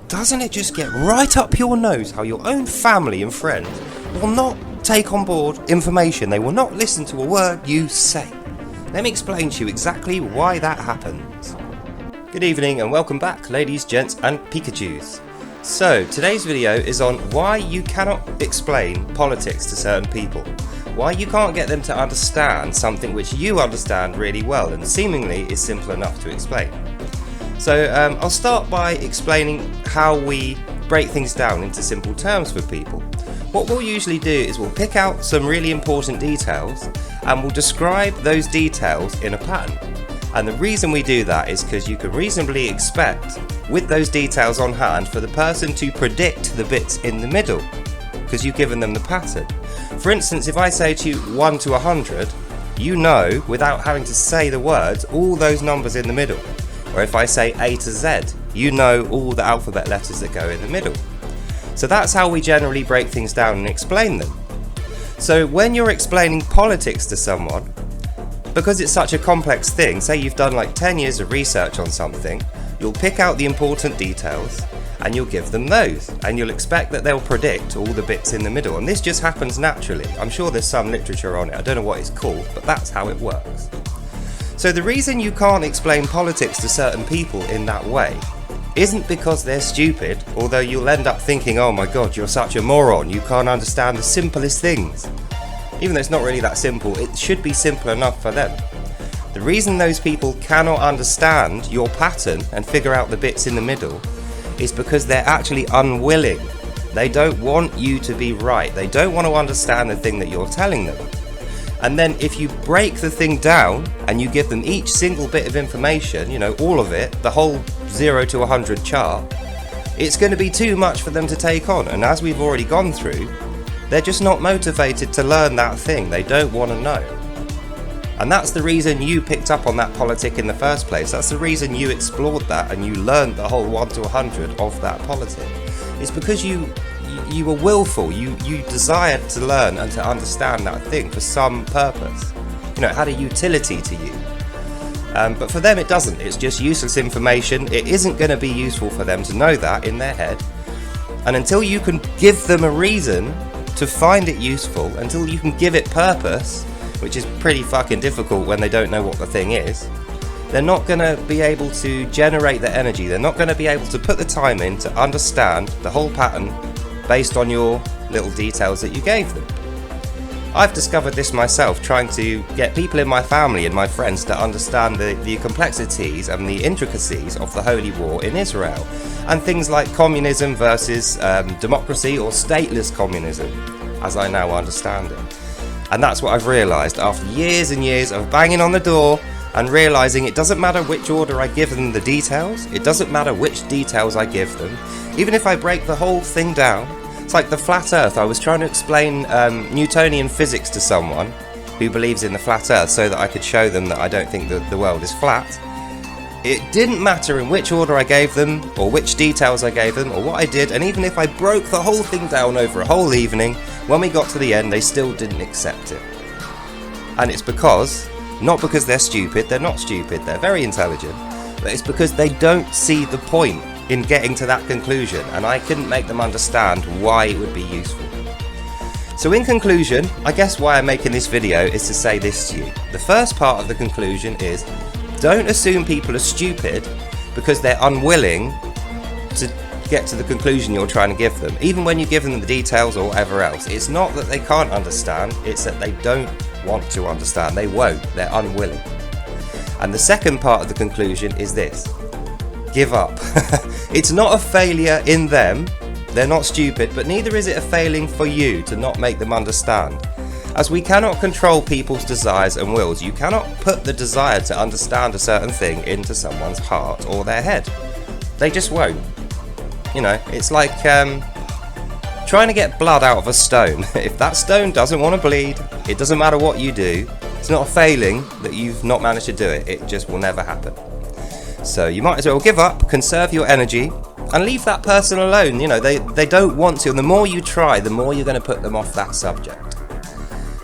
doesn't it just get right up your nose how your own family and friends will not take on board information? They will not listen to a word you say. Let me explain to you exactly why that happens. Good evening and welcome back, ladies, gents and Pikachus. So today's video is on why you cannot explain politics to certain people. Why you can't get them to understand something which you understand really well and seemingly is simple enough to explain. So I'll start by explaining how we break things down into simple terms for people. What we'll usually do is we'll pick out some really important details and we'll describe those details in a pattern. And the reason we do that is because you can reasonably expect, with those details on hand, for the person to predict the bits in the middle, because you've given them the pattern. For instance, if I say to you 1 to 100, you know, without having to say the words, all those numbers in the middle. Or if I say A to Z, you know all the alphabet letters that go in the middle. So that's how we generally break things down and explain them. So when you're explaining politics to someone, because it's such a complex thing, say you've done like 10 years of research on something, you'll pick out the important details and you'll give them those, and you'll expect that they'll predict all the bits in the middle, and this just happens naturally. I'm sure there's some literature on it, I don't know what it's called, but that's how it works. So the reason you can't explain politics to certain people in that way isn't because they're stupid, although you'll end up thinking, oh my god, you're such a moron, you can't understand the simplest things. Even though it's not really that simple, it should be simple enough for them. The reason those people cannot understand your pattern and figure out the bits in the middle is because they're actually unwilling. They don't want you to be right. They don't want to understand the thing that you're telling them. And then if you break the thing down and you give them each single bit of information, you know, all of it, the whole 0 to 100 chart, it's going to be too much for them to take on. And as we've already gone through, they're just not motivated to learn that thing. They don't want to know. And that's the reason you picked up on that politic in the first place. That's the reason you explored that and you learned the whole 1 to 100 of that politic. It's because you were willful. You desired to learn and to understand that thing for some purpose. You know, it had a utility to you. But for them it doesn't. It's just useless information. It isn't going to be useful for them to know that in their head. And until you can give them a reason to find it useful, until you can give it purpose, which is pretty fucking difficult when they don't know what the thing is, they're not going to be able to generate the energy. They're not going to be able to put the time in to understand the whole pattern based on your little details that you gave them. I've discovered this myself, trying to get people in my family and my friends to understand the complexities and the intricacies of the Holy War in Israel, and things like communism versus democracy or stateless communism, as I now understand it. And that's what I've realised after years and years of banging on the door and realising it doesn't matter which order I give them the details, it doesn't matter which details I give them, even if I break the whole thing down. It's like the flat earth. I was trying to explain Newtonian physics to someone who believes in the flat earth so that I could show them that I don't think that the world is flat. It didn't matter in which order I gave them or which details I gave them or what I did, and even if I broke the whole thing down over a whole evening, when we got to the end they still didn't accept it. And it's because, not because they're stupid, they're not stupid, they're very intelligent, but it's because they don't see the point in getting to that conclusion, and I couldn't make them understand why it would be useful. So in conclusion, I guess why I'm making this video is to say this to you. The first part of the conclusion is, don't assume people are stupid because they're unwilling to get to the conclusion you're trying to give them, even when you give them the details or whatever else. It's not that they can't understand, it's that they don't want to understand. They won't, they're unwilling. And the second part of the conclusion is this: give up. It's not a failure in them, they're not stupid, but neither is it a failing for you to not make them understand. As we cannot control people's desires and wills, you cannot put the desire to understand a certain thing into someone's heart or their head. They just won't. You know, it's like trying to get blood out of a stone. If that stone doesn't want to bleed, it doesn't matter what you do. It's not a failing that you've not managed to do it. It just will never happen. So you might as well give up, conserve your energy, and leave that person alone. You know, they don't want to, and the more you try, the more you're going to put them off that subject.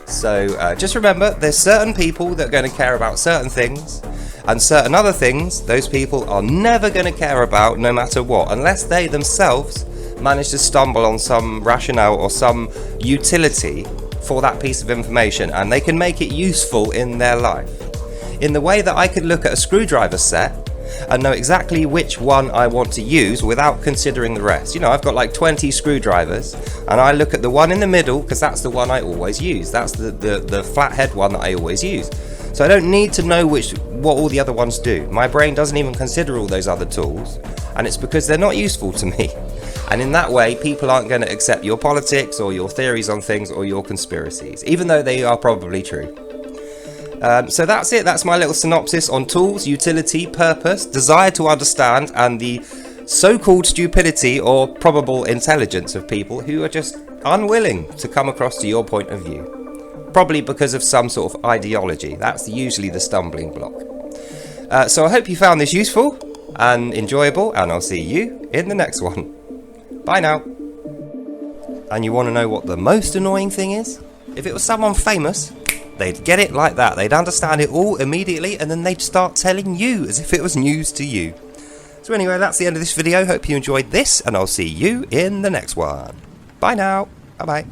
So just remember, there's certain people that are going to care about certain things, And certain other things, those people are never going to care about no matter what, unless they themselves manage to stumble on some rationale or some utility for that piece of information, and they can make it useful in their life. In the way that I could look at a screwdriver set and know exactly which one I want to use without considering the rest. You know, I've got like 20 screwdrivers, and I look at the one in the middle because that's the one I always use. That's the flathead one that I always use. So I don't need to know what all the other ones do. My brain doesn't even consider all those other tools, and it's because they're not useful to me. And in that way, people aren't going to accept your politics or your theories on things or your conspiracies, even though they are probably true. So that's it. That's my little synopsis on tools, utility, purpose, desire to understand, and the so-called stupidity or probable intelligence of people who are just unwilling to come across to your point of view. Probably because of some sort of ideology. That's usually the stumbling block. So I hope you found this useful and enjoyable, and I'll see you in the next one. Bye now. And you want to know what the most annoying thing is? If it was someone famous, they'd get it like that. They'd understand it all immediately, and then they'd start telling you as if it was news to you. So anyway, that's the end of this video. Hope you enjoyed this, and I'll see you in the next one. Bye now. Bye-bye.